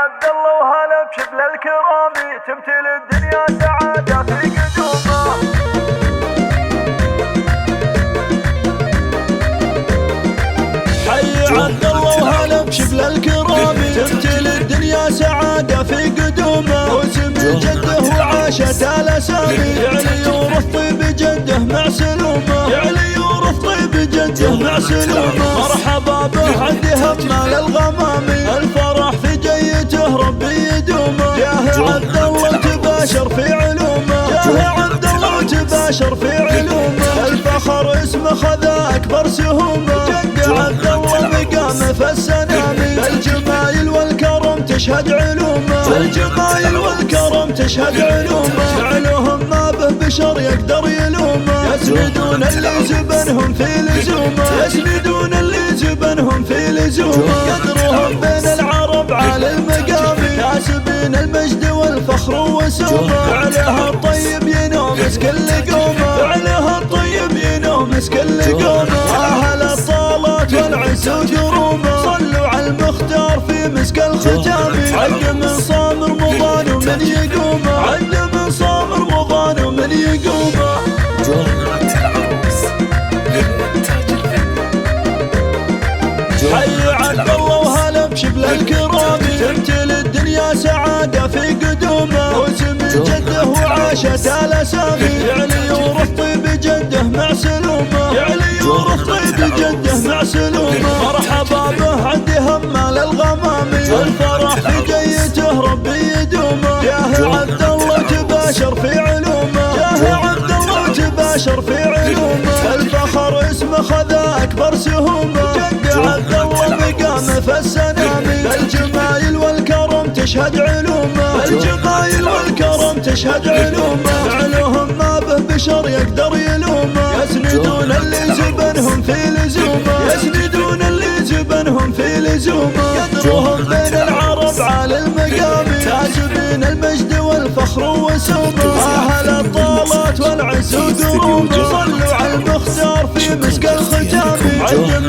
عبد الله وهلا بشبل الكرامي، تمتلي الدنيا سعادة في قدومه. حي عبد الله وهلا بشبل الكرامي، تمتلي الدنيا سعادة في قدومه. واسم جده وعاشت الاسامي، يعلي يورث طيب جده مع سلومه، يعلي يورث طيب جده مع سلومه. مرحبا به عند همال الغمامي، الفرح في جيته ربي يدومه. جاه عبد الله وتباشر في علومه، جاه عبد الله وتباشر في علومه. الفخر اسمه خذا اكبر سهومه، جد عبد الله مقامه في السنامي. بالجمايل والكرم تشهد علومه، بالجمايل والكرم تشهد علومه. فعلهم ما به بشر يقدر يلومه، يسندون اللي زبنهم في لزومه، يسندون اللي زبنهم في لزومه. قدرهم بين العرب على المقام، كاسبين المجد والفخر وسومه. فعلها الطيب ينومس كل قومه، فعلها الطيب ينومس كل قومه. اهل الطالات والعز وجرومه، صلوا على المختار في مسك الختام. عد من صامر مضان ومن يقومه، عد من صامر مضان ومن يقومه. جرة العروس للإنتاج الفني. حي عبد الله وهلا بشبل الكرامي، تمتلي الدنيا سعادة في قدومه. واسم جده وعاشت الاسامي، يعلي يورث طيب جده مع سلومه، يعلي يورث طيب جده مع سلومه. مرحبا به عند همال الغمامي، الفرح في جيته ربي يدومه. جاه عبد الله تباشر في علومه، جاه عبد الله تباشر في علومه. الفخر اسمه خذا اكبر سهومه، جد عبد الله مقامه في السنامي. بالجمايل والكرم تشهد علومه، بالجمايل والكرم تشهد علومه. فعلهم ما به بشر يقدر يلومه، يسندون اللي زبنهم في لزومه، يسندون اللي زبنهم في لزومه. قدرهم بين العرب على المقام، كاسبين المجد والفخر وسومه. اهل الطالات والعز وقرومه، صلوا على المختار في مسك الختام. عد